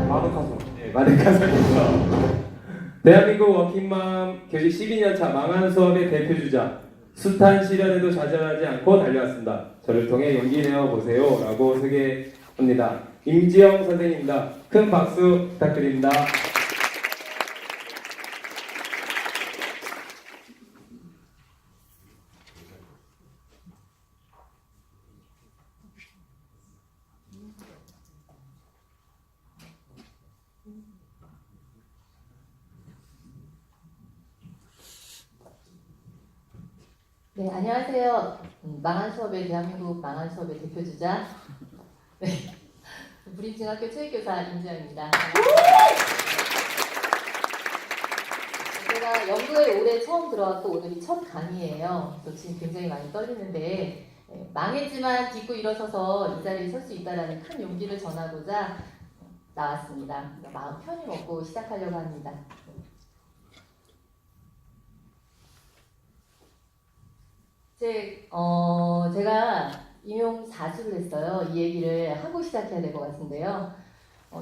마누카손. 네, 마누카손이죠. 대한민국 워킹맘 교직 12년차 망한 수업의 대표주자, 숱한 시련에도 좌절하지 않고 달려왔습니다. 저를 통해 용기 내어 보세요 라고 소개합니다. 임지영 선생님입니다. 큰 박수 부탁드립니다. 네, 안녕하세요. 망한 수업의 대한민국 망한 수업의 대표주자 네, 브린증학교 체육교사 임지영입니다. 제가 연구에 올해 처음 들어왔고 오늘이 첫 강의예요. 그래서 지금 굉장히 많이 떨리는데 망했지만 딛고 일어서서 이 자리에 설 수 있다는 큰 용기를 전하고자 나왔습니다. 마음 편히 먹고 시작하려고 합니다. 제가 임용 4수를 했어요. 이 얘기를 하고 시작해야 될 것 같은데요.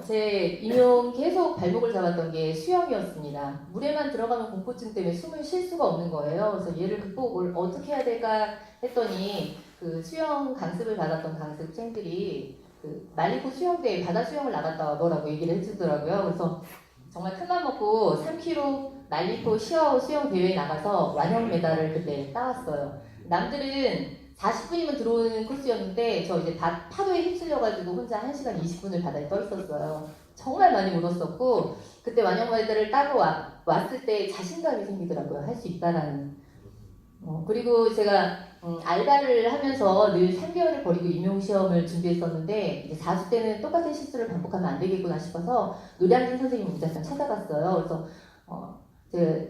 제 임용 계속 발목을 잡았던 게 수영이었습니다. 물에만 들어가면 공포증 때문에 숨을 쉴 수가 없는 거예요. 그래서 얘를 극복을 어떻게 해야 될까 했더니 그 수영 강습을 받았던 강습생들이 그 말리코 수영대회 바다 수영을 나갔다 와보라고 얘기를 해주더라고요. 그래서 정말 큰맘 먹고 3km 말리코 시어 수영 대회에 나가서 완형 메달을 그때 따왔어요. 남들은 40분이면 들어오는 코스였는데 저 이제 파도에 휩쓸려가지고 혼자 1시간 20분을 바다에 떠 있었어요. 정말 많이 울었었고 그때 완형 메달을 따고 왔을 때 자신감이 생기더라고요. 할 수 있다라는. 그리고 제가 알바를 하면서 늘 3개월을 버리고 임용시험을 준비했었는데 이제 4수 때는 똑같은 실수를 반복하면 안 되겠구나 싶어서 노량진 선생님 문자상 찾아갔어요. 그래서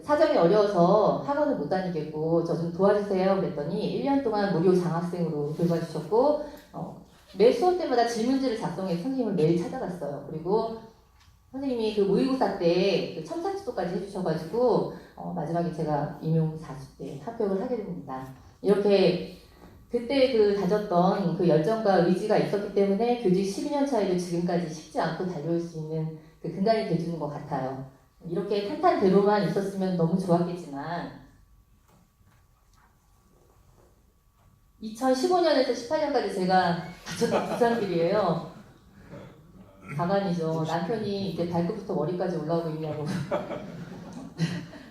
사정이 어려워서 학원을 못 다니겠고 저 좀 도와주세요 그랬더니 1년 동안 무료 장학생으로 돌봐주셨고 매 수업 때마다 질문지를 작성해서 선생님을 매일 찾아갔어요. 그리고 선생님이 그 모의고사 때 그 첨삭지도까지 해주셔가지고 마지막에 제가 임용 4수 때 합격을 하게 됩니다. 이렇게 그때 그 다졌던 그 열정과 의지가 있었기 때문에 교직 12년 차에도 지금까지 쉽지 않고 달려올 수 있는 그 근간이 돼주는 것 같아요. 이렇게 탄탄대로만 있었으면 너무 좋았겠지만 2015년에서 18년까지 제가 다쳤던 부상들이에요. 가관이죠. 남편이 이제 발끝부터 머리까지 올라오고 있냐고.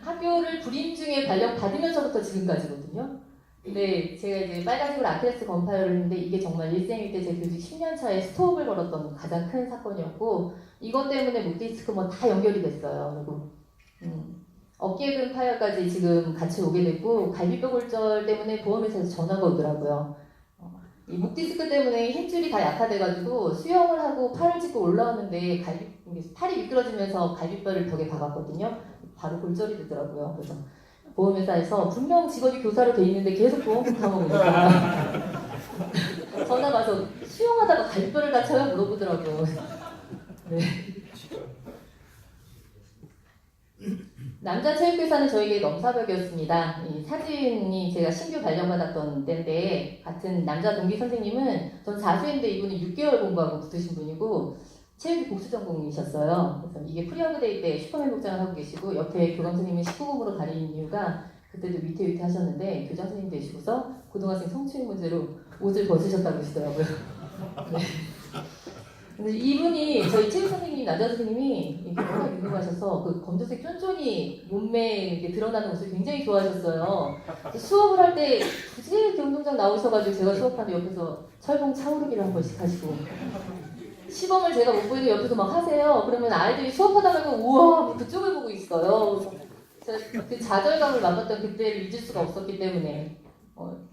학교를 불임증에 발령받으면서부터 지금까지거든요. 근데 제가 이제 빨간색으로 아킬레스 건파열을 했는데 이게 정말 일생일 때 제 교직 10년 차에 스톱을 걸었던 가장 큰 사건이었고 이것 때문에 목 디스크 뭐 다 연결이 됐어요. 그리고 어깨근 파열까지 지금 같이 오게 됐고 갈비뼈 골절 때문에 보험회사에서 전화가 오더라고요. 이 목 디스크 때문에 힘줄이 다 약화돼가지고 수영을 하고 팔을 짚고 올라오는데 팔이 미끄러지면서 갈비뼈를 벽에 박았거든요. 바로 골절이 되더라고요. 그래서 보험회사에서 분명 직업이 교사로 돼 있는데 계속 보험금 타먹으니까 전화 가서 수영하다가 갈비뼈를 다쳐요? 물어보더라고요. 네. 남자 체육교사는 저에게 넘사벽이었습니다. 이 사진이 제가 신규 발령받았던 때인데 같은 남자 동기 선생님은 전 4수인데 이분은 6개월 공부하고 붙으신 분이고 체육이 복수 전공이셨어요. 그래서 이게 프리어그데이 때 슈퍼맨 복장을 하고 계시고 옆에 교감 선생님은 19금으로 가린 이유가 그때도 위태위태 하셨는데 교장 선생님 되시고서 고등학생 성추행 문제로 옷을 벗으셨다고 하시더라고요. 네. 근데 이분이 저희 체육 선생님 남자 선생님이 정말 유명하셔서 그 검정색 쫀쫀이 몸매에 이렇게 드러나는 옷을 굉장히 좋아하셨어요. 수업을 할 때 굳이 이렇게 운동장 나오셔가지고 제가 수업하는 옆에서 철봉 차오르기를 한 번씩 하시고 시범을 제가 못 보이는 옆에서 막 하세요. 그러면 아이들이 수업하다 보면 우와 그쪽을 보고 있어요. 제가 그 좌절감을 맛봤던 그때를 잊을 수가 없었기 때문에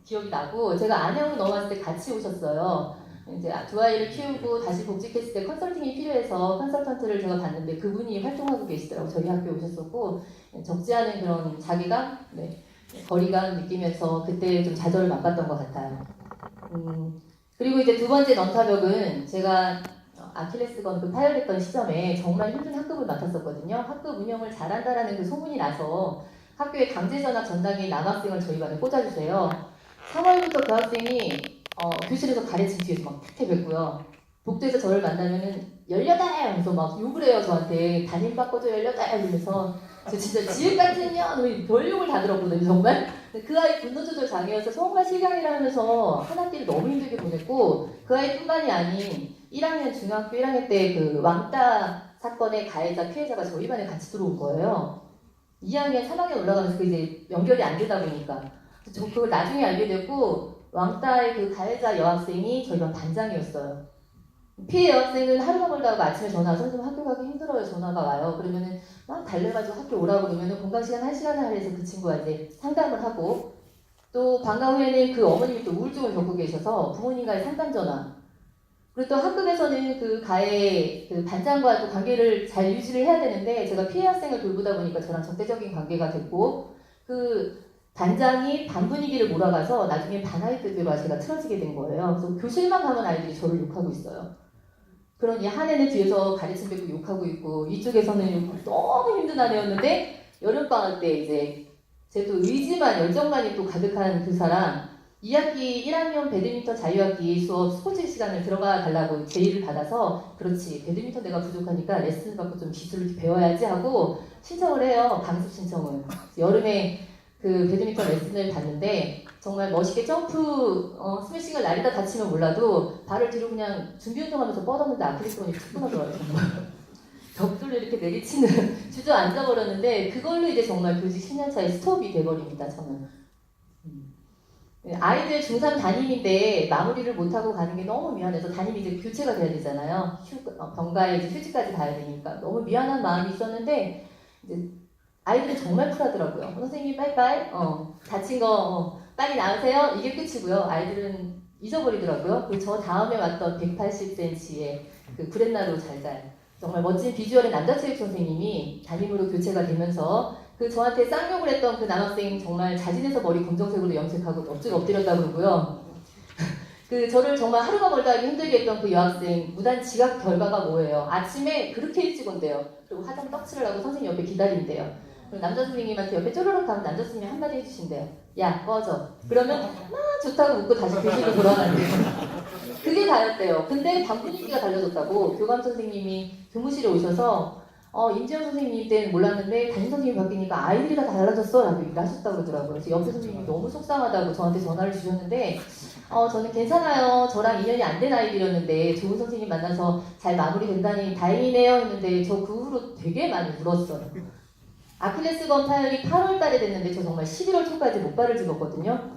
기억이 나고 제가 안양으로 넘어왔을 때 같이 오셨어요. 이제 두 아이를 키우고 다시 복직했을 때 컨설팅이 필요해서 컨설턴트를 제가 봤는데 그분이 활동하고 계시더라고요. 저희 학교에 오셨었고 적지 않은 그런 자기감, 거리감 느끼면서 그때 좀 좌절을 맛봤던 것 같아요. 그리고 이제 두 번째 넘사벽은 제가 아킬레스건 그 파열했던 시점에 정말 힘든 학급을 맡았었거든요. 학급 운영을 잘한다라는 그 소문이 나서 학교에 강제전학 전당에 남학생을 저희 반에 꽂아주세요. 3월부터 그 학생이 교실에서 가래침 뒤에서 막 탁탁 뱉고요. 복도에서 저를 만나면은 18! 하면서 막 욕을 해요 저한테. 담임 바꿔줘 18! 이러면서 저 진짜 지읒 같은 년! 별 욕을 다 들었거든요 정말. 그 아이 분노조절 장애여서 정말 실강이라 하면서 한 학기를 너무 힘들게 보냈고 그 아이뿐만이 아닌 1학년 중학교 1학년 때 그 왕따 사건의 가해자 피해자가 저희 반에 같이 들어온 거예요. 2학년 3학년 올라가면서 그 이제 연결이 안 되다 보니까 저 그걸 나중에 알게 됐고 왕따의 그 가해자 여학생이 저희 반 반장이었어요. 피해 여학생은 하루가 멀다가 아침에 전화, 선생님 학교 가기 힘들어요. 전화가 와요. 그러면은 막 달래가지고 학교 오라고 그러면은 공강 시간 1시간을 할애해서 그 친구가 이제 상담을 하고 또 방과 후에는 그 어머님이 또 우울증을 겪고 계셔서 부모님과의 상담 전화. 그리고 또 학급에서는 그 가해 그 반장과 또 관계를 잘 유지를 해야 되는데 제가 피해 학생을 돌보다 보니까 저랑 적대적인 관계가 됐고 그 반장이 반 분위기를 몰아가서 나중에 반 아이들과 제가 틀어지게 된 거예요. 그래서 교실만 가면 아이들이 저를 욕하고 있어요. 그러니 한 애는 뒤에서 가르침 뱉고 욕하고 있고 이쪽에서는 너무 힘든 한 애였는데 여름방학 때 이제 제 또 의지만 열정만이 또 가득한 그 사람 2학기 1학년 배드민턴 자유학기 수업 스포츠 시간을 들어가 달라고 제의를 받아서 그렇지 배드민턴 내가 부족하니까 레슨 받고 좀 기술을 배워야지 하고 신청을 해요. 강습 신청을. 여름에 그 배드민턴 레슨을 받는데 정말 멋있게 점프 스매싱을 날리다 다치면 몰라도 발을 뒤로 그냥 준비 운동하면서 뻗었는데 아크릴스톤이 툭 끊어져요 정말. 벽돌로 이렇게 내리치는 주저앉아 버렸는데 그걸로 이제 정말 교직 10년차에 스톱이 돼버립니다 저는. 아이들 중3 담임인데 마무리를 못하고 가는 게 너무 미안해서 담임이 이제 교체가 돼야 되잖아요. 병가에 이제 휴직까지 가야 되니까 너무 미안한 마음이 있었는데 이제 아이들은 정말 쿨하더라고요. 선생님 빠이빠이 다친 거 빨리 나으세요. 이게 끝이고요. 아이들은 잊어버리더라고요. 그리고 저 다음에 왔던 180cm의 그 구렛나루 잘잘 정말 멋진 비주얼의 남자체육 선생님이 담임으로 교체가 되면서 그 저한테 쌍욕을 했던 그 남학생 정말 자진해서 머리 검정색으로 염색하고 엎드렸다 그러고요. 그 저를 정말 하루가 멀다 하기 힘들게 했던 그 여학생 무단 지각 결과가 뭐예요? 아침에 그렇게 일찍 온대요. 그리고 화장 떡칠을 하고 선생님 옆에 기다린대요. 그리고 남자 선생님한테 옆에 쪼르륵 하면 남자 선생님이 한마디 해주신대요. 야 꺼져. 그러면 막 좋다고 웃고 다시 교실로 돌아가는데요. 그게 다였대요. 근데 반 분위기가 달라졌다고 교감 선생님이 교무실에 오셔서 임지영 선생님 때는 몰랐는데 담임 선생님이 바뀌니까 아이들이 다 달라졌어 라고 얘기를 하셨다고 그러더라고요. 그래서 옆에 선생님이 너무 속상하다고 저한테 전화를 주셨는데 저는 괜찮아요. 저랑 인연이 안 된 아이들이었는데 좋은 선생님 만나서 잘 마무리된다니 다행이네요 했는데 저 그 후로 되게 많이 울었어요. 아킬레스건 파열이 8월 달에 됐는데 저 정말 11월 초까지 목발을 집었거든요.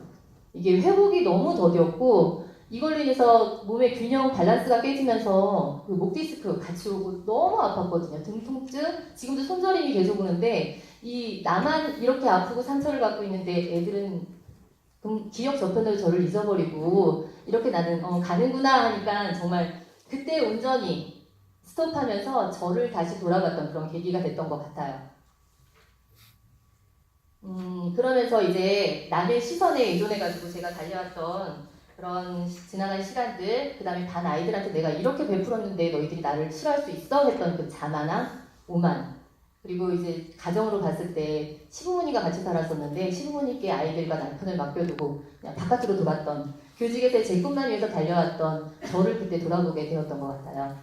이게 회복이 너무 더뎠고 이걸로 인해서 몸의 균형 밸런스가 깨지면서 그 목 디스크 같이 오고 너무 아팠거든요. 등 통증, 지금도 손저림이 계속 오는데 이 나만 이렇게 아프고 상처를 갖고 있는데 애들은 기억 저편으로 저를 잊어버리고 이렇게 나는 가는구나 하니까 정말 그때 온전히 스톱하면서 저를 다시 돌아봤던 그런 계기가 됐던 것 같아요. 그러면서 이제 남의 시선에 의존해가지고 제가 달려왔던 그런 지나간 시간들, 그 다음에 반 아이들한테 내가 이렇게 베풀었는데 너희들이 나를 싫어할 수 있어? 했던 그 자만함, 오만. 그리고 이제 가정으로 갔을 때 시부모님과 같이 살았었는데 시부모님께 아이들과 남편을 맡겨두고 그냥 바깥으로 돌았던 교직에서 제 꿈만 위해서 달려왔던 저를 그때 돌아보게 되었던 것 같아요.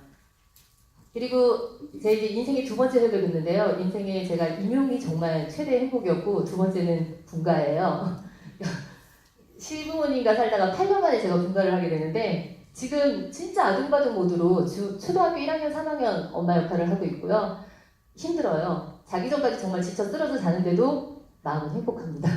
그리고 제 이제 인생의 두 번째 획을 긋는데요. 인생에 제가 임용이 정말 최대 행복이었고 두 번째는 분가예요. 시부모님과 살다가 8년 만에 제가 분가를 하게 되는데 지금 진짜 아둥바둥 모드로 초등학교 1학년, 3학년 엄마 역할을 하고 있고요. 힘들어요. 자기 전까지 정말 지쳐 쓰러져 자는데도 마음은 행복합니다.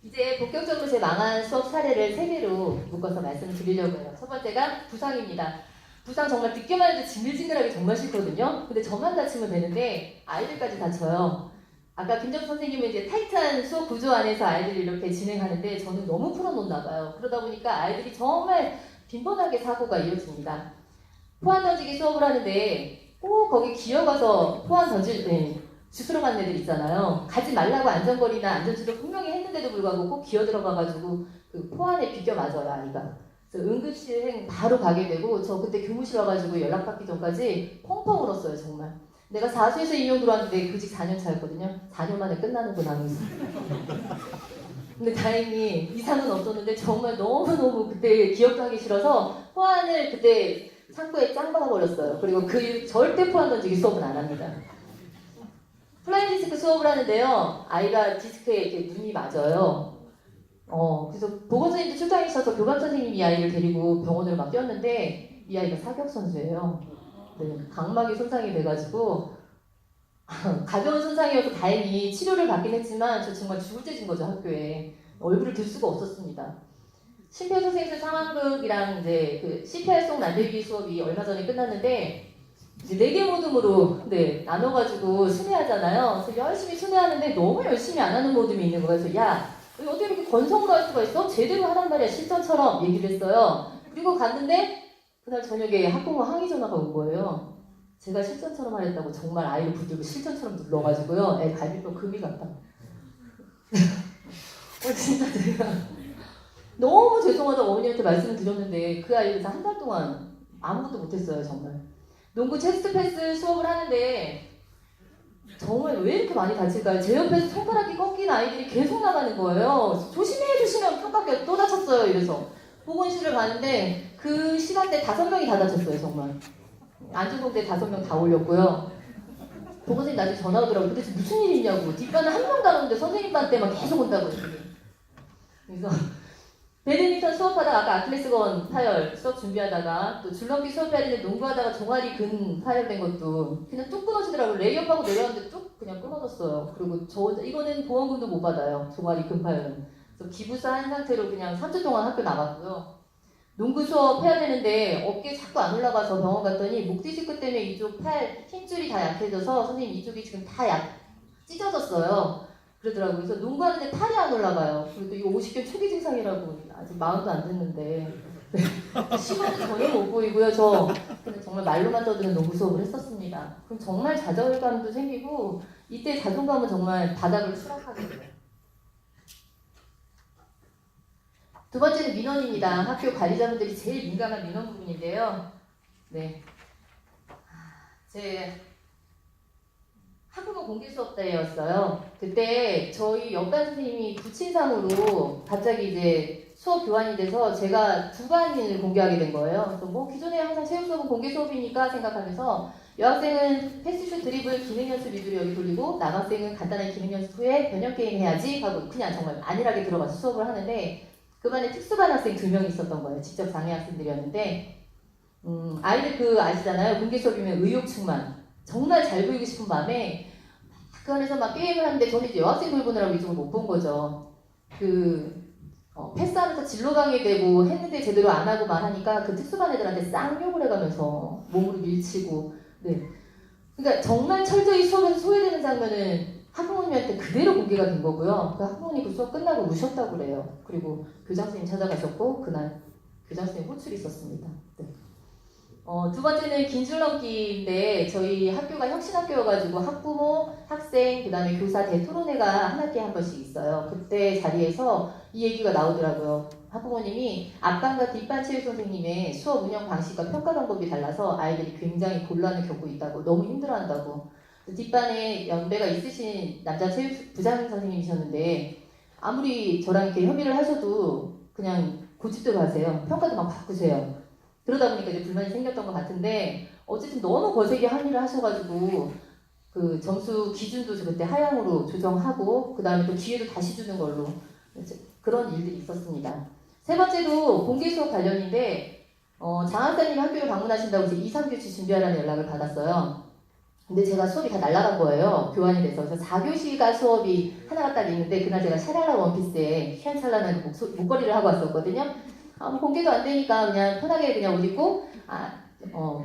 이제 본격적으로 제 망한 수업 사례를 3개로 묶어서 말씀을 드리려고 해요. 첫 번째가 부상입니다. 부상 정말 듣기만 해도 징글징글하게 정말 싫거든요. 근데 저만 다치면 되는데 아이들까지 다쳐요. 아까 김정수 선생님은 이제 타이트한 수업 구조 안에서 아이들이 이렇게 진행하는데 저는 너무 풀어놓나 봐요. 그러다 보니까 아이들이 정말 빈번하게 사고가 이어집니다. 포안 던지기 수업을 하는데 꼭 거기 기어가서 포안 주스러 가는 애들 있잖아요. 가지 말라고 안전거리나 안전지도 분명히 했는데도 불구하고 꼭 기어 들어가가지고 그 포안에 비껴 맞아요 아이가. 그래서 응급실행 바로 가게 되고 저 그때 교무실 와가지고 연락받기 전까지 펑펑 울었어요 정말. 내가 사수에서 임용 들어왔는데 교직 4년 차였거든요. 4년 만에 끝나는구나 하면서. 근데 다행히 이상은 없었는데 정말 너무너무 그때 기억도 하기 싫어서 포안을 그때 창고에 짱 박아버렸어요. 그리고 그 이후 절대 포안 던지기 수업은 안 합니다. 플라잉 디스크 수업을 하는데요. 아이가 디스크에 이렇게 눈이 맞아요. 그래서 보건 선생님도 출장이셔서 교감 선생님이 이 아이를 데리고 병원으로 막 뛰었는데 이 아이가 사격 선수예요. 네, 각막이 손상이 돼가지고 가벼운 손상이어서 다행히 치료를 받긴 했지만 저 정말 죽을 째진 거죠 학교에. 얼굴을 들 수가 없었습니다. 심폐소생술 상황극이랑 이제 그 CPR송 만들기 수업이 얼마 전에 끝났는데 이제 4개 모듬으로 나눠가지고 순회하잖아요. 그래서 열심히 순회하는데 너무 열심히 안 하는 모듬이 있는 거예요. 그래서 야 어떻게 이렇게 건성으로 할 수가 있어? 제대로 하란 말이야 실전처럼 얘기를 했어요. 그리고 갔는데 그날 저녁에 학부모 항의 전화가 온 거예요. 제가 실전처럼 하랬다고 정말 아이를 붙들고 실전처럼 눌러가지고요. 애 갈비뼈 금이 갔다. 진짜 제가 너무 죄송하다고 어머니한테 말씀을 드렸는데 그 아이를 한 달 동안 아무것도 못했어요 정말. 농구 체스트 패스 수업을 하는데 정말 왜 이렇게 많이 다칠까요? 제 옆에서 손가락이 꺾인 아이들이 계속 나가는 거예요. 조심해 손가락이 또 다쳤어요 이래서 보건실을 가는데 그 시간대 5명이 다 다쳤어요 정말. 안전공대 5명 다 올렸고요. 보건선생님 나중에 전화 오더라고요. 도대체 무슨 일이 있냐고. 뒷반은 한 명도 안 오는데 선생님 반 때만 계속 온다고. 그래서 배드민턴 수업하다가 아까 아킬레스건 파열 수업 준비하다가 또 줄넘기 수업해야 되는데 농구하다가 종아리 근 파열된 것도 그냥 뚝 끊어지더라고요. 레이업하고 내려왔는데 뚝 그냥 끊어졌어요. 그리고 이거는 보험금도 못 받아요. 종아리 근 파열은. 그래서 기부사 한 상태로 그냥 3주 동안 학교 나갔고요. 농구 수업 해야 되는데 어깨 자꾸 안 올라가서 병원 갔더니 목 디스크 때문에 이쪽 팔 힘줄이 다 약해져서 선생님 이쪽이 지금 다 찢어졌어요. 그러더라고요. 그래서 농구하는데 팔이 안 올라가요. 그리고 이거 50견 초기 증상이라고 아직 마음도 안 됐는데 시간은 전혀 못 보이고요. 저 근데 정말 말로만 떠드는 농구 수업을 했었습니다. 그럼 정말 좌절감도 생기고 이때 자존감은 정말 바닥을 추락하게 돼요. 두 번째는 민원입니다. 학교 관리자분들이 제일 민감한 민원 부분인데요. 네, 제 학부모 공개 수업 때였어요. 그때 저희 옆반 선생님이 부친상으로 갑자기 이제 수업 교환이 돼서 제가 두 반을 공개하게 된 거예요. 그래서 뭐 기존에 항상 체육 수업은 공개 수업이니까 생각하면서 여학생은 패스슛 드리블 기능 연습 위주로 여기 돌리고 남학생은 간단한 기능 연습 후에 변형 게임 해야지 하고 그냥 정말 안일하게 들어가서 수업을 하는데 그 반에 특수반 학생 2명이 있었던 거예요. 직접 장애 학생들이었는데 아이들 그 아시잖아요. 공개 수업이면 의욕 충만. 정말 잘 보이고 싶은 마음에 그 안에서 막 게임을 하는데 저는 이제 여학생들 보느라고 이쪽을 못 본 거죠. 패스하면서 진로 방해되고 했는데 제대로 안 하고만 하니까 그 특수반 애들한테 쌍욕을 해가면서 몸으로 밀치고 그러니까 정말 철저히 수업에서 소외되는 장면은 학부모님한테 그대로 공개가 된 거고요. 그 학부모님 그 수업 끝나고 우셨다고 그래요. 그리고 교장 선생님 찾아가셨고 그날 교장 선생님 호출이 있었습니다. 두 번째는 긴 줄넘기인데 저희 학교가 혁신학교여가지고 학부모, 학생, 그 다음에 교사 대토론회가 한 학기에 한 번씩 있어요. 그때 자리에서 이 얘기가 나오더라고요. 학부모님이 앞반과 뒷반 체육 선생님의 수업 운영 방식과 평가 방법이 달라서 아이들이 굉장히 곤란을 겪고 있다고 너무 힘들어한다고. 뒷반에 연배가 있으신 남자 체육 부장 선생님이셨는데 아무리 저랑 이렇게 협의를 하셔도 그냥 고집대로 하세요. 평가도 막 바꾸세요. 그러다 보니까 이제 불만이 생겼던 것 같은데 어쨌든 너무 거세게 항의를 하셔가지고 그 점수 기준도 그때 하향으로 조정하고 그 다음에 또 기회도 다시 주는 걸로 그런 일들이 있었습니다. 세 번째도 공개 수업 관련인데 장학사님이 학교를 방문하신다고 이제 2, 3교시 준비하라는 연락을 받았어요. 근데 제가 수업이 다 날아간 거예요. 교환이 돼서. 그래서 4교시가 수업이 하나가 딱 있는데 그날 제가 샤랄라 원피스에 휘황찬란한 목걸이를 하고 왔었거든요. 공개도 안 되니까 그냥 편하게 그냥 옷 입고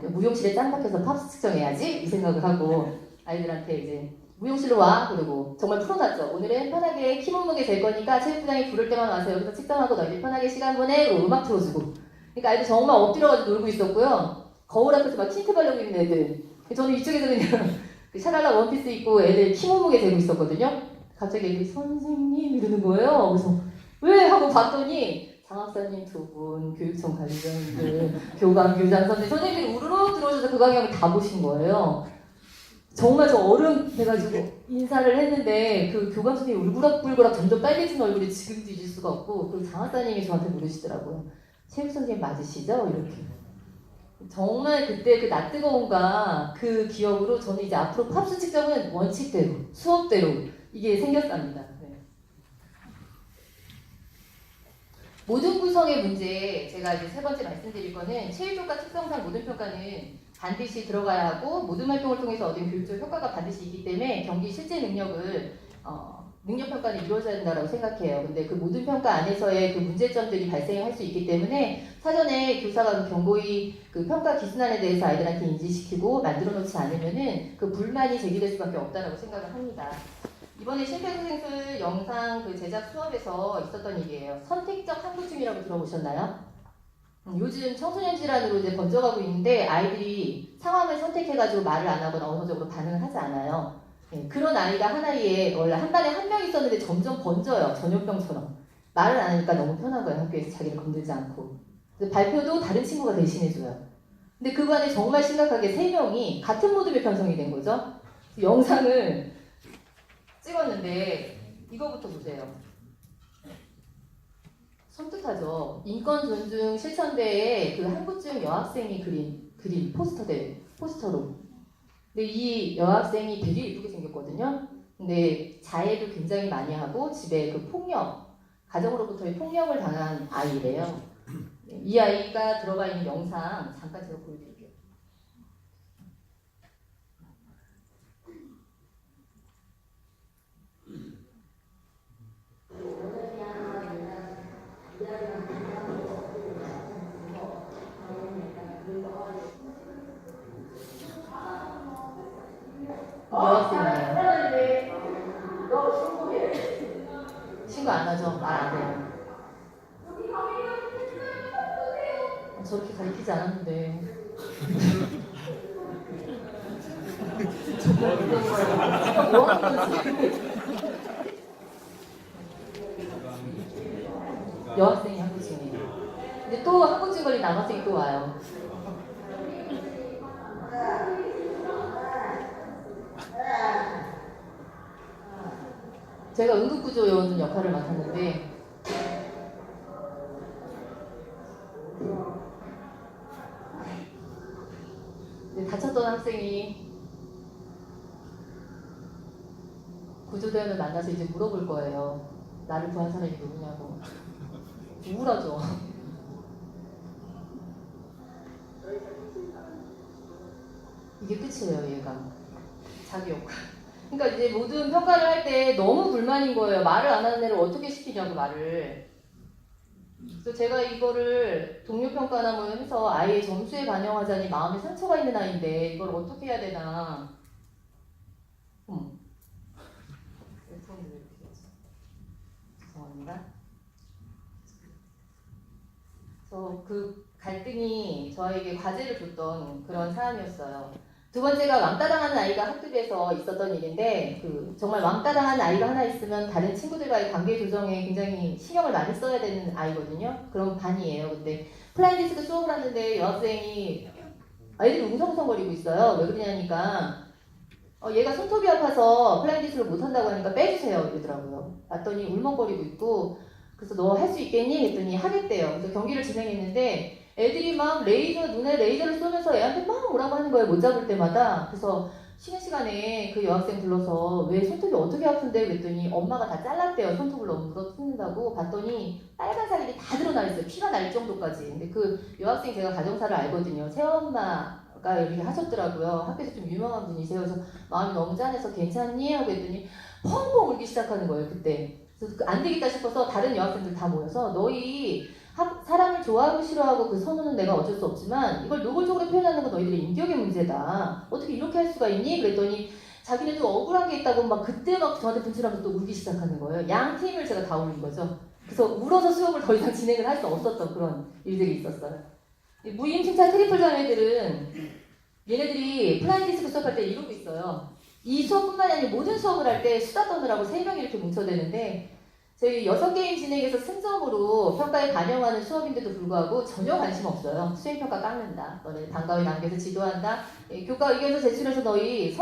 무용실에 짱 박혀서 팝스 측정해야지 이 생각을 하고 아이들한테 이제 무용실로 와 그리고 정말 풀어놨죠. 오늘은 편하게 키 몸무게 잴 거니까 체육부장이 부를 때만 와서 여기서 측정하고 너희들 편하게 시간 보내 그리고 음악 틀어주고 그러니까 아이들 정말 엎드려가지고 놀고 있었고요. 거울 앞에서 막 틴트 바르고 있는 애들 저는 이쪽에서 그냥 그 샤랄라 원피스 입고 애들 키 몸무게 재고 있었거든요. 갑자기 애들이 선생님 이러는 거예요. 그래서 왜? 하고 봤더니 장학사님 2분, 교육청 관리자님들, 교감, 교장 선생님들이 우르르 들어오셔서 그 강의를 다 보신 거예요. 정말 저 얼음 돼가지고 인사를 했는데 그 교감 선생님이 울그락불그락 점점 빨개진 얼굴이 지금도 잊을 수가 없고 그 장학사님이 저한테 물으시더라고요. 체육 선생님 맞으시죠? 이렇게. 정말 그때 그 낯 뜨거움과 그 기억으로 저는 이제 앞으로 팝스 측정은 원칙대로 수업대로 이게 생겼답니다. 네. 모든 구성의 문제 제가 이제 세 번째 말씀드릴 거는 체육교과 특성상 모든 평가는 반드시 들어가야 하고 모든 활동을 통해서 얻은 교육적 효과가 반드시 있기 때문에 경기 실제 능력을 능력 평가는 이루어져야 된다고 생각해요. 근데 그 모든 평가 안에서의 그 문제점들이 발생할 수 있기 때문에 사전에 교사가 그 경고의 그 평가 기준안에 대해서 아이들한테 인지시키고 만들어 놓지 않으면은 그 불만이 제기될 수밖에 없다라고 생각을 합니다. 이번에 심폐소생술 영상 그 제작 수업에서 있었던 일이에요. 선택적 항구증이라고 들어보셨나요? 요즘 청소년 질환으로 이제 번져가고 있는데 아이들이 상황을 선택해가지고 말을 안 하거나 언어적으로 반응을 하지 않아요. 네, 그런 아이가 하나에 원래 한 반에 한 명 있었는데 점점 번져요. 전염병처럼. 말을 안 하니까 너무 편한 거예요. 학교에서 자기를 건들지 않고. 발표도 다른 친구가 대신해줘요. 근데 그 반에 정말 심각하게 3명이 같은 모습의 편성이 된 거죠. 영상을 찍었는데 이거부터 보세요. 섬뜩하죠. 인권 존중 실천대에 그 한국증 여학생이 그린 포스터로. 근데 이 여학생이 되게 예쁘게 생겼거든요. 근데 자해도 굉장히 많이 하고 집에 그 가정으로부터의 폭력을 당한 아이래요. 이 아이가 들어가 있는 영상 잠깐 제가 보여드릴게요. 여학생이에요. 신고 안 하죠. 말 안 해요. 저렇게 가르치지 않았는데. 뭐 하는 거지? 여학생이 한국증이에요. 근데 또 한국증 걸린 남학생이 또 와요. 제가 응급구조요원 역할을 맡았는데 다쳤던 학생이 구조대원을 만나서 이제 물어볼 거예요. 나를 구한 사람이 누구냐고. 우울하죠. 이게 끝이에요, 얘가. 자기 역할. 그러니까 이제 모든 평가를 할 때 너무 불만인 거예요. 말을 안 하는 애를 어떻게 시키냐고 말을. 그래서 제가 이거를 동료 평가나 뭐 해서 아이의 점수에 반영하자니 마음에 상처가 있는 아이인데 이걸 어떻게 해야 되나. 죄송합니다. 그래서 그 갈등이 저에게 과제를 줬던 그런 사안이었어요. 두 번째가 왕따당하는 아이가 학급에서 있었던 일인데 정말 왕따당하는 아이가 하나 있으면 다른 친구들과의 관계 조정에 굉장히 신경을 많이 써야 되는 아이거든요. 그런 반이에요. 근데 플라잉 디스크 수업을 하는데 여학생이 아이들이 웅성웅성거리고 있어요. 왜 그러냐니까 얘가 손톱이 아파서 플라잉 디스크를 못한다고 하니까 빼주세요 이러더라고요. 봤더니 울먹거리고 있고 그래서 너 할 수 있겠니? 했더니 하겠대요. 그래서 경기를 진행했는데 애들이 막 눈에 레이저를 쏘면서 애한테 막 뭐라고 하는 거예요. 못 잡을 때마다. 그래서 쉬는 시간에 그 여학생 불러서 왜 손톱이 어떻게 아픈데? 그랬더니 엄마가 다 잘랐대요. 손톱을 너무 물어 뜯는다고. 봤더니 빨간 살이 다 드러나 있어요. 피가 날 정도까지. 근데 그 여학생 제가 가정사를 알거든요. 새엄마가 이렇게 하셨더라고요. 학교에서 좀 유명한 분이세요. 그래서 마음이 너무 짠해서 괜찮니? 하고 했더니 펑펑 울기 시작하는 거예요. 그때. 그래서 안 되겠다 싶어서 다른 여학생들 다 모여서 너희 사람을 좋아하고 싫어하고 그 선호는 내가 어쩔 수 없지만 이걸 노골적으로 표현하는 건 너희들의 인격의 문제다. 어떻게 이렇게 할 수가 있니? 그랬더니 자기네도 억울한 게 있다고 막 그때 막 저한테 분출하면서 또 울기 시작하는 거예요. 양 팀을 제가 다 울린 거죠. 그래서 울어서 수업을 더 이상 진행을 할 수 없었던 그런 일들이 있었어요. 무임승차 트리플 자매들은 얘네들이 플라잉 디스크 수업할 때 이러고 있어요. 이 수업뿐만이 아니라 모든 수업을 할 때 수다 떠느라고 3명이 이렇게 뭉쳐대는데 저희 6게임 진행해서 승점으로 평가에 반영하는 수업인데도 불구하고 전혀 관심 없어요. 수행평가 깎는다. 너네 방과후 남겨서 지도한다. 교과 의견서 제출해서 너희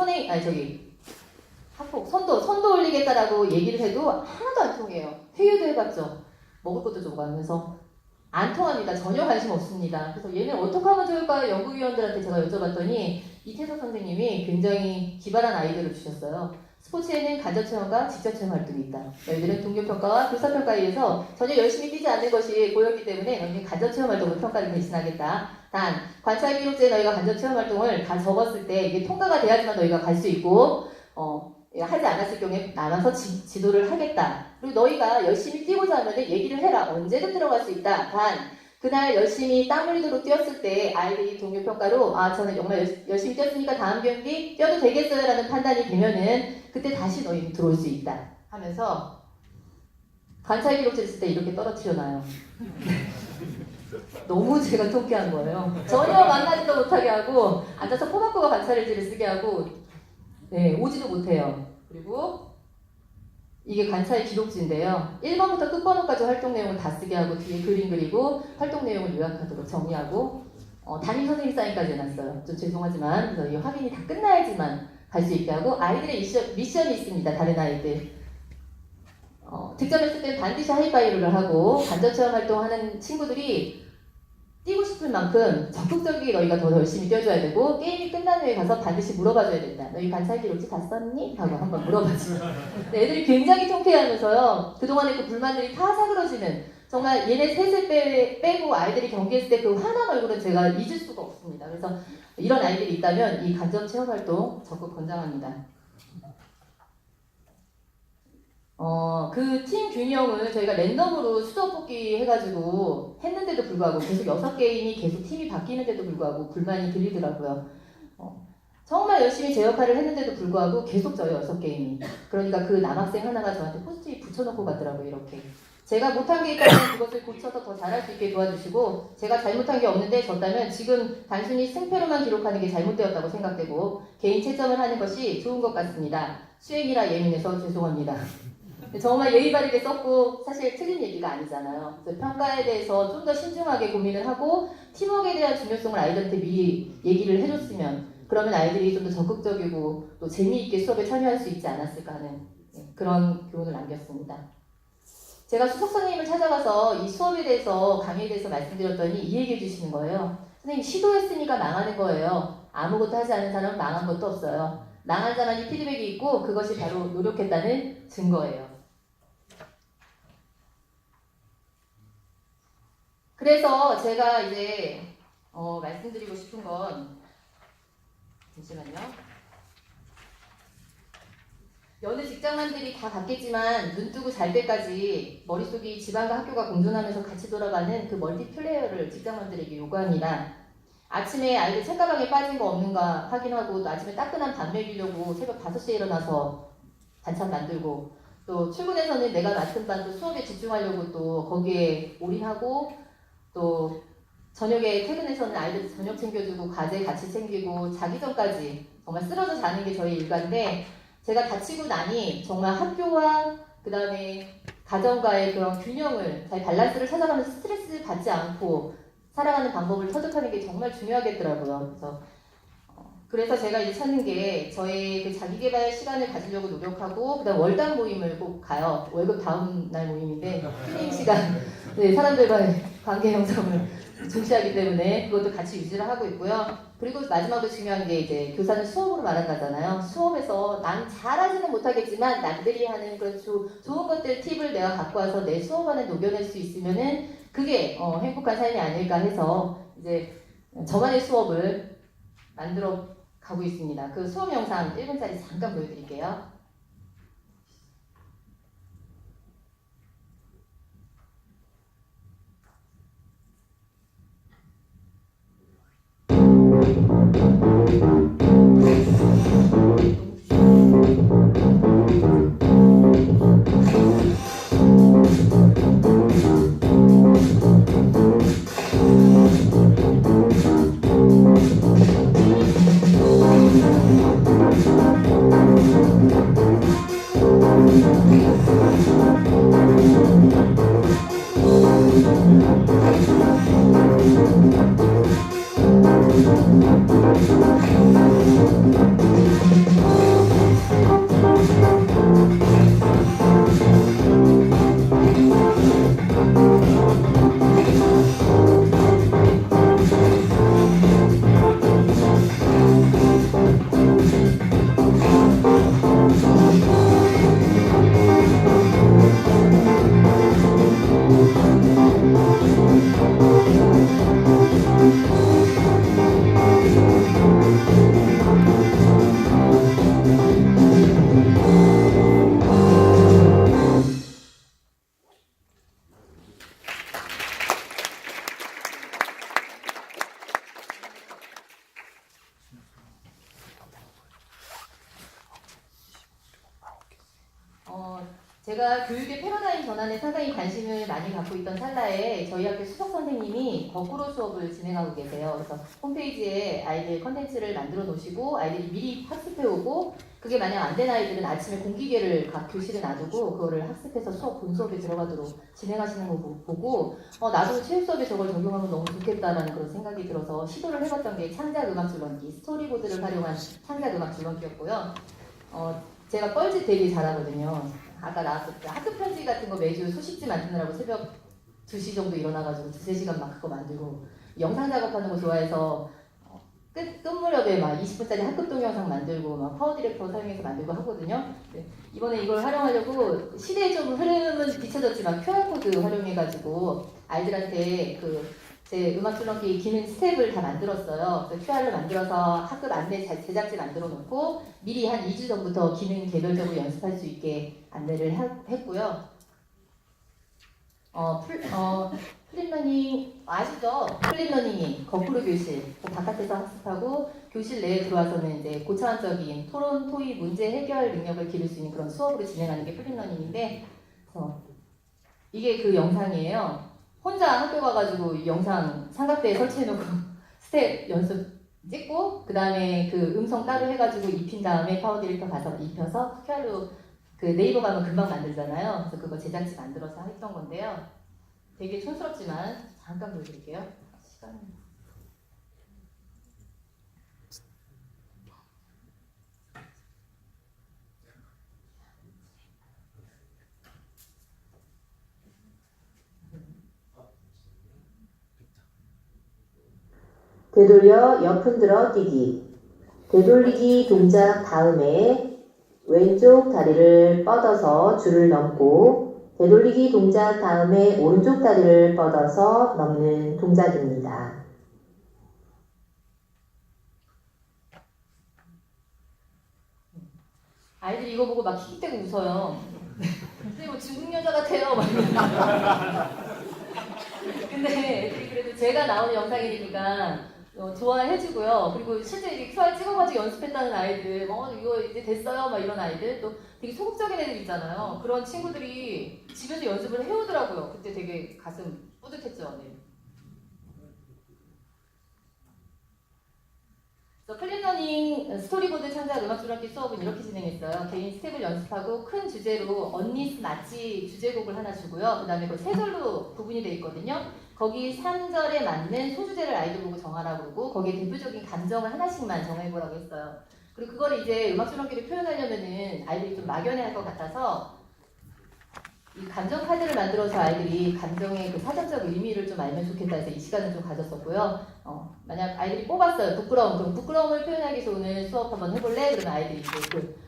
학폭, 선도 올리겠다라고 얘기를 해도 하나도 안 통해요. 회의도 해봤죠. 먹을 것도 주고 가면서 안 통합니다. 전혀 관심 없습니다. 그래서 얘는 어떻게 하면 좋을까 연구위원들한테 제가 여쭤봤더니 이태석 선생님이 굉장히 기발한 아이디어를 주셨어요. 스포츠에는 간접체험과 직접체험 활동이 있다. 너희들은 동료평가와 교사평가에 의해서 전혀 열심히 뛰지 않는 것이 보였기 때문에 너희는 간접체험 활동을 평가를 대신하겠다. 단, 관찰 기록제에 너희가 간접체험 활동을 다 적었을 때 이게 통과가 돼야지만 너희가 갈 수 있고 하지 않았을 경우에 남아서 지도를 하겠다. 그리고 너희가 열심히 뛰고자 하면 얘기를 해라. 언제든 들어갈 수 있다. 단, 그날 열심히 땀 흘리도록 뛰었을 때 아이들이 동료평가로 저는 정말 열심히 뛰었으니까 다음 경기 뛰어도 되겠어요 라는 판단이 되면은 그때 다시 너희는 들어올 수 있다 하면서 관찰 기록지를 쓸 때 이렇게 떨어뜨려놔요. 너무 제가 통쾌한 거예요. 전혀 만나지도 못하게 하고 앉아서 꼬박꼬박 관찰일지를 쓰게 하고 오지도 못해요. 그리고 이게 관찰 기록지인데요. 1번부터 끝번호까지 활동 내용을 다 쓰게 하고 뒤에 그림 그리고 활동 내용을 요약하도록 정리하고 담임 선생님 사인까지 해놨어요. 좀 죄송하지만 그래서 이 확인이 다 끝나야지만 갈 수 있게 하고 아이들의 미션이 있습니다. 다른 아이들. 득점했을 때는 반드시 하이파이브를 하고 간접체험 활동하는 친구들이 뛰고 싶을 만큼 적극적이게 너희가 더 열심히 뛰어줘야 되고 게임이 끝난 후에 가서 반드시 물어봐줘야 된다. 너희 관찰 기록지 다 썼니? 하고 한번 물어봐줘. 애들이 굉장히 통쾌해하면서요. 그동안의 그 불만들이 다 사그러지는 정말 얘네 셋을 빼고 아이들이 경기했을 때 그 환한 얼굴은 제가 잊을 수가 없습니다. 그래서 이런 아이들이 있다면 이 간접 체험 활동 적극 권장합니다. 그 팀 균형을 저희가 랜덤으로 수도 뽑기 해가지고 했는데도 불구하고 계속 6게임이 계속 팀이 바뀌는데도 불구하고 불만이 들리더라고요. 정말 열심히 제 역할을 했는데도 불구하고 계속 져요, 6게임이. 그러니까 그 남학생 하나가 저한테 포스트잇 붙여놓고 갔더라고요, 이렇게. 제가 못한 게 있다면 그것을 고쳐서 더 잘할 수 있게 도와주시고 제가 잘못한 게 없는데 졌다면 지금 단순히 승패로만 기록하는 게 잘못되었다고 생각되고 개인 채점을 하는 것이 좋은 것 같습니다. 수행이라 예민해서 죄송합니다. 정말 예의 바르게 썼고 사실 틀린 얘기가 아니잖아요. 그래서 평가에 대해서 좀 더 신중하게 고민을 하고 팀워크에 대한 중요성을 아이들한테 미리 얘기를 해줬으면 그러면 아이들이 좀 더 적극적이고 또 재미있게 수업에 참여할 수 있지 않았을까 하는 그런 교훈을 남겼습니다. 제가 수석 선생님을 찾아가서 이 수업에 대해서 강의에 대해서 말씀드렸더니 이 얘기 해주시는 거예요. 선생님 시도했으니까 망하는 거예요. 아무것도 하지 않은 사람은 망한 것도 없어요. 망한 자만이 피드백이 있고 그것이 바로 노력했다는 증거예요. 그래서 제가 이제 말씀드리고 싶은 건 잠시만요. 여느 직장만들이 다 같겠지만 눈 뜨고 잘 때까지 머릿속이 집안과 학교가 공존하면서 같이 돌아가는 그 멀티플레이어를 직장만들에게 요구합니다. 아침에 아이들 책가방에 빠진 거 없는가 확인하고 또 아침에 따끈한 밥 먹이려고 새벽 5시에 일어나서 반찬 만들고 또 출근해서는 내가 맡은 반 또 수업에 집중하려고 또 거기에 올인하고 또 저녁에 퇴근해서는 아이들 저녁 챙겨주고 과제 같이 챙기고 자기 전까지 정말 쓰러져 자는 게 저희 일과인데 제가 다치고 나니 정말 학교와 그 다음에 가정과의 그런 균형을 잘 밸런스를 찾아가면서 스트레스 받지 않고 살아가는 방법을 터득하는 게 정말 중요하겠더라고요. 그래서 제가 이제 찾는 게 저의 그 자기개발 시간을 가지려고 노력하고 그다음 월당 모임을 꼭 가요. 월급 다음 날 모임인데 힐링 시간, 사람들과의 관계 형성을 중시하기 때문에 그것도 같이 유지를 하고 있고요. 그리고 마지막으로 중요한 게 이제 교사는 수업으로 말한다잖아요. 수업에서 난 잘하지는 못하겠지만 남들이 하는 그런 좋은 것들 팁을 내가 갖고 와서 내 수업 안에 녹여낼 수 있으면은 그게 행복한 삶이 아닐까 해서 이제 저만의 수업을 만들어 가고 있습니다. 그 수업 영상 1분짜리 잠깐 보여드릴게요. 제가 교육의 패러다임 전환에 상당히 관심을 많이 갖고 있던 찰나에 저희 학교 수석 선생님이 거꾸로 수업을 진행하고 계세요. 그래서 홈페이지에 아이들 컨텐츠를 만들어 놓으시고 아이들이 미리 학습해 오고 그게 만약 안 된 아이들은 아침에 공기계를 각 교실에 놔두고 그거를 학습해서 본 수업에 들어가도록 진행하시는 거 보고 나도 체육 수업에 저걸 적용하면 너무 좋겠다라는 그런 생각이 들어서 시도를 해봤던 게 창작 음악 줄넘기, 스토리보드를 활용한 창작 음악 줄넘기였고요. 제가 뻘짓 되게 잘하거든요. 아까 나왔을 때 학교 편지 같은 거 매주 소식지 만드느라고 새벽 2시 정도 일어나가지고 2~3시간 막 그거 만들고 영상 작업하는 거 좋아해서 끝 무렵에 막 20분짜리 학급 동영상 만들고 막 파워 디렉터 사용해서 만들고 하거든요. 네. 이번에 이걸 활용하려고 시대의 좀 흐름은 비춰졌지만 QR코드 활용해가지고 아이들한테 제 음악 줄넘기 기능 스텝을 다 만들었어요. 그래서 QR을 만들어서 학급 안내 제작지 만들어 놓고 미리 한 2주 전부터 기능 개별적으로 연습할 수 있게 안내를 했고요. 플립러닝 아시죠? 플립러닝이 거꾸로 교실 바깥에서 학습하고 교실 내에 들어와서는 이제 고차원적인 토론, 토의, 문제 해결 능력을 기를 수 있는 그런 수업으로 진행하는 게 플립러닝인데 이게 그 영상이에요. 혼자 학교 가가지고 이 영상 삼각대에 설치해놓고 스텝 연습 찍고 그 다음에 그 음성 따로 해가지고 입힌 다음에 파워 디렉터 가서 입혀서 QR로 그 네이버 가면 금방 만들잖아요. 그래서 그거 제작지 만들어서 했던 건데요. 되게 촌스럽지만 잠깐 보여드릴게요. 시간이. 되돌려 옆 흔들어 뛰기. 되돌리기 동작 다음에 왼쪽 다리를 뻗어서 줄을 넘고 되돌리기 동작 다음에 오른쪽 다리를 뻗어서 넘는 동작입니다. 아이들이 이거 보고 막 킥킥대고 웃어요. 선생님 뭐 중국 여자 같아요. 근데 애들이 그래도 제가 나오는 영상이니까 좋아해주고요. 그리고 실제 이렇게 QR 찍어가지고 연습했다는 아이들, 이거 이제 됐어요, 막 이런 아이들, 또 되게 소극적인 애들 있잖아요. 그런 친구들이 집에서 연습을 해오더라고요. 그때 되게 가슴 뿌듯했죠. 네. 그래서 플립러닝 스토리보드 창작 음악 줄넘기 수업은 이렇게 진행했어요. 개인 스텝을 연습하고 큰 주제로 언니스 마치 주제곡을 하나 주고요. 그 다음에 그 세 절로 구분이 되어 있거든요. 거기 3절에 맞는 소주제를 아이들 보고 정하라고 그러고 거기에 대표적인 감정을 하나씩만 정해보라고 했어요. 그리고 그거를 이제 음악 줄넘기를 표현하려면은 아이들이 좀 막연해 할 것 같아서 이 감정 카드를 만들어서 아이들이 감정의 그 사전적 의미를 좀 알면 좋겠다 해서 이 시간을 좀 가졌었고요. 만약 아이들이 뽑았어요. 부끄러움. 그럼 부끄러움을 표현하기 위해서 오늘 수업 한번 해볼래? 그러면 아이들이 이제 그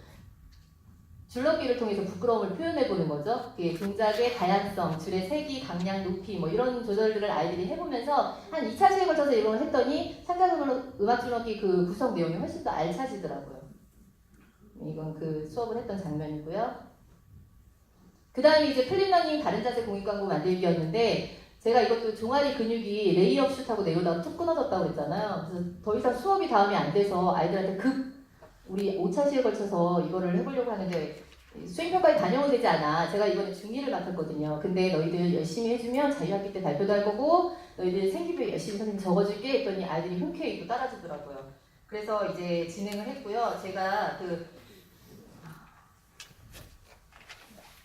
줄넘기를 통해서 부끄러움을 표현해보는 거죠. 동작의 다양성, 줄의 세기, 강약, 높이 뭐 이런 조절들을 아이들이 해보면서 한 2차시에 걸쳐서 이걸 했더니 음악 줄넘기 그 구성 내용이 훨씬 더 알차지더라고요. 이건 그 수업을 했던 장면이고요. 그 다음에 이제 플립러닝 다른 자세 공익 광고 만들기였는데 제가 이것도 종아리 근육이 레이업 슛하고 내려다가 툭 끊어졌다고 그랬잖아요. 그래서 더 이상 수업이 다음에 안 돼서 아이들한테 우리 5차시에 걸쳐서 이거를 해보려고 하는데 수행평가에 다녀오면 되지 않아. 제가 이번에 중2를 맡았거든요. 근데 너희들 열심히 해주면 자유학기 때 발표도 할 거고 너희들 생기부에 열심히 선생님 적어줄게 했더니 아이들이 흔쾌히 입고 따라주더라고요. 그래서 이제 진행을 했고요. 제가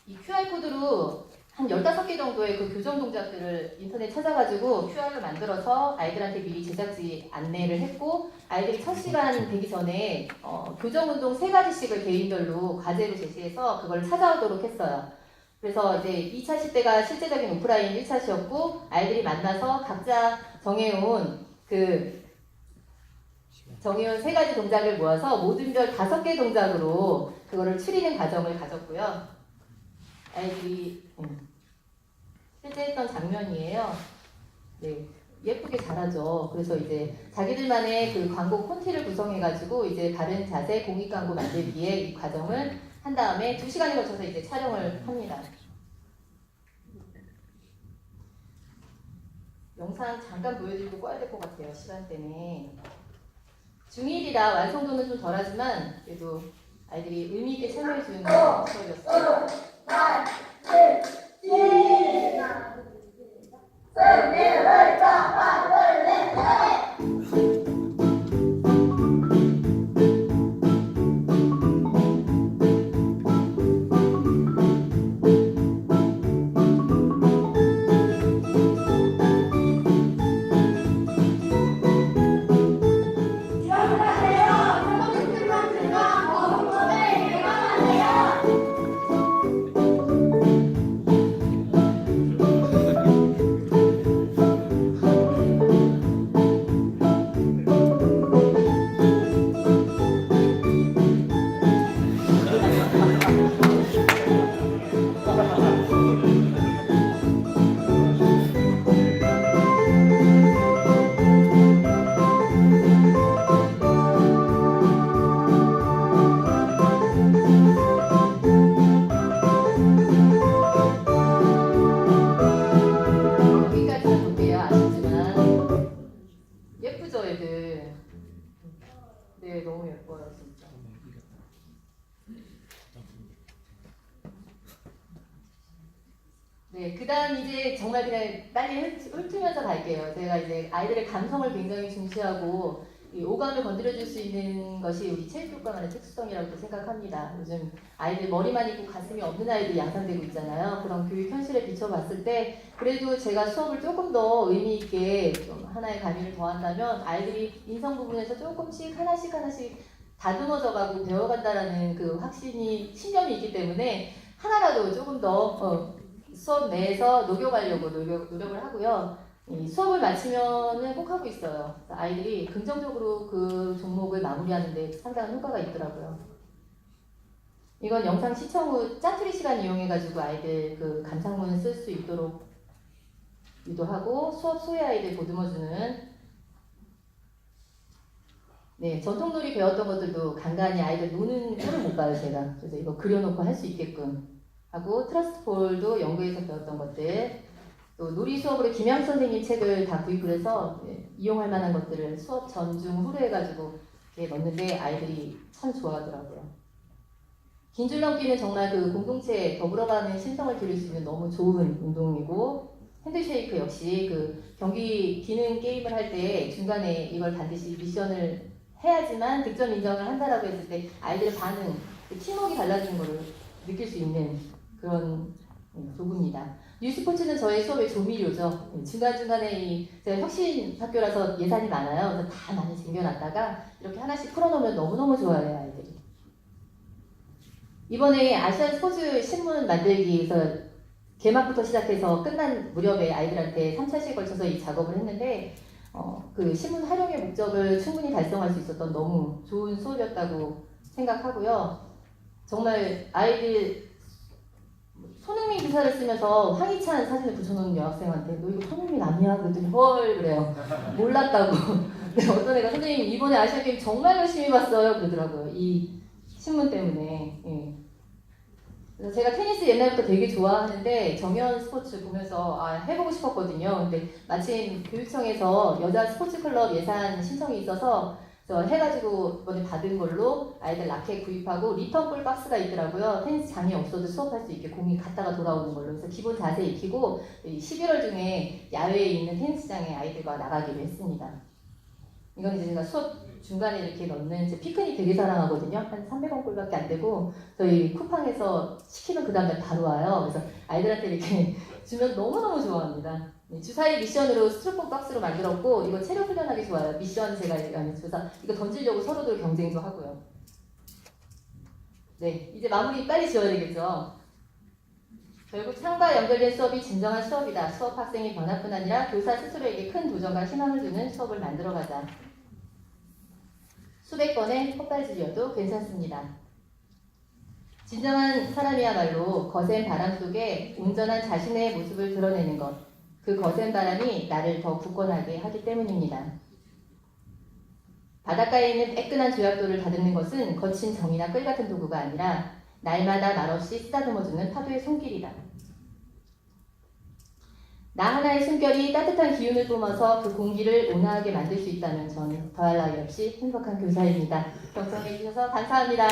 이 QR코드로 한 15개 정도의 그 교정 동작들을 인터넷 찾아가지고 QR을 만들어서 아이들한테 미리 제작지 안내를 했고 아이들이 첫 시간 되기 전에 교정 운동 3가지씩을 개인별로 과제로 제시해서 그걸 찾아오도록 했어요. 그래서 이제 2차시 때가 실제적인 오프라인 1차시였고 아이들이 만나서 각자 정해온 3가지 동작을 모아서 모든 별 5개 동작으로 그거를 추리는 과정을 가졌고요. 아이들이 실제 했던 장면이에요. 네, 예쁘게 잘하죠. 그래서 이제 자기들만의 그 광고 콘티를 구성해가지고 이제 바른 자세 공익 광고 만들기에 이 과정을 한 다음에 2시간에 걸쳐서 이제 촬영을 합니다. 영상 잠깐 보여드리고 꺼야 될 것 같아요. 시간 때문에. 중1이라 완성도는 좀 덜하지만 그래도 아이들이 의미 있게 참여해 주는 수업이었어요. 여기까지는 볼게요. 아쉽지만 예쁘죠, 애들. 네, 너무 예뻐요, 진짜. 네, 그다음 이제 정말 그냥 빨리 훑으면서 갈게요. 제가 이제 아이들의 감성을 굉장히 중시하고 이 오감을 건드려줄 수 있는 것이 우리 체육교과만의 특수성이라고 생각합니다. 요즘 아이들 머리만 있고 가슴이 없는 아이들이 양산되고 있잖아요. 그런 교육 현실에 비춰봤을 때 그래도 제가 수업을 조금 더 의미 있게 좀 하나의 가미를 더한다면 아이들이 인성 부분에서 조금씩 하나씩 다듬어져가고 배워간다라는 그 확신이 신념이 있기 때문에 하나라도 조금 더 수업 내에서 녹여가려고 노력을 하고요. 이 수업을 마치면은 꼭 하고 있어요. 아이들이 긍정적으로 그 종목을 마무리하는 데 상당한 효과가 있더라고요. 이건 영상 시청 후 짜투리 시간 이용해가지고 아이들 그 감상문 쓸 수 있도록 유도하고 수업 소외 아이들 보듬어주는 네, 전통놀이 배웠던 것들도 간간히 아이들 노는 꼴을 못 봐요, 제가. 그래서 이거 그려놓고 할 수 있게끔 하고 트러스트 볼도 연구에서 배웠던 것들 또 놀이 수업으로 김양 선생님 책을 다 구입을 해서 이용할 만한 것들을 수업 전, 중, 후로 해가지고 이렇게 넣는데 아이들이 참 좋아하더라고요. 긴 줄 넘기는 정말 그 공동체에 더불어가는 신성을 기를 수 있는 너무 좋은 운동이고 핸드쉐이크 역시 그 경기 기능 게임을 할 때 중간에 이걸 반드시 미션을 해야지만 득점 인정을 한다라고 했을 때 아이들의 반응, 그 팀워크가 달라지는 것을 느낄 수 있는 그런 도구입니다. 뉴스포츠는 저의 수업의 조미료죠. 중간중간에 제가 혁신 학교라서 예산이 많아요. 그래서 다 많이 쟁여놨다가 이렇게 하나씩 풀어놓으면 너무너무 좋아해요, 아이들이. 이번에 아시안 스포츠 신문 만들기에서 개막부터 시작해서 끝난 무렵에 아이들한테 3차시에 걸쳐서 이 작업을 했는데 그 신문 활용의 목적을 충분히 달성할 수 있었던 너무 좋은 수업이었다고 생각하고요. 정말 아이들 손흥민 기사를 쓰면서 황희찬 사진을 붙여놓은 여학생한테 너 이거 손흥민 아니야? 그랬더니 헐 그래요. 몰랐다고. 근데 어떤 애가 선생님 이번에 아시안게임 정말 열심히 봤어요 그러더라고요. 이 신문 때문에. 예. 그래서 제가 테니스 옛날부터 되게 좋아하는데 정연 스포츠 보면서 해보고 싶었거든요. 근데 마침 교육청에서 여자 스포츠 클럽 예산 신청이 있어서 그래서 해가지고 이번에 받은 걸로 아이들 라켓 구입하고 리턴볼 박스가 있더라고요. 테니스 장이 없어도 수업할 수 있게 공이 갔다가 돌아오는 걸로. 그래서 기본 자세 익히고 11월 중에 야외에 있는 테니스장에 아이들과 나가기로 했습니다. 이건 이제 제가 수업 중간에 이렇게 넣는 제 피크닉 되게 사랑하거든요. 한 300원 꼴밖에 안 되고 저희 쿠팡에서 시키면 그 다음날 바로 와요. 그래서 아이들한테 이렇게 주면 너무너무 좋아합니다. 주사위 미션으로 스티로폼 박스로 만들었고 이거 체력 훈련하기 좋아요. 미션 제가 그래서 이거 던지려고 서로들 경쟁도 하고요. 네, 이제 마무리 빨리 지어야 되겠죠. 결국 삶과 연결된 수업이 진정한 수업이다. 수업 학생의 변화뿐 아니라 교사 스스로에게 큰 도전과 희망을 주는 수업을 만들어가자. 수백 번의 헛발질이어도 괜찮습니다. 진정한 사람이야말로 거센 바람 속에 온전한 자신의 모습을 드러내는 것. 그 거센 바람이 나를 더 굳건하게 하기 때문입니다. 바닷가에 있는 애끈한 조약돌을 다듬는 것은 거친 정이나 끌 같은 도구가 아니라 날마다 말없이 쓰다듬어주는 파도의 손길이다. 나 하나의 숨결이 따뜻한 기운을 뿜어서 그 공기를 온화하게 만들 수 있다면 저는 더할 나위 없이 행복한 교사입니다. 경청해 주셔서 감사합니다.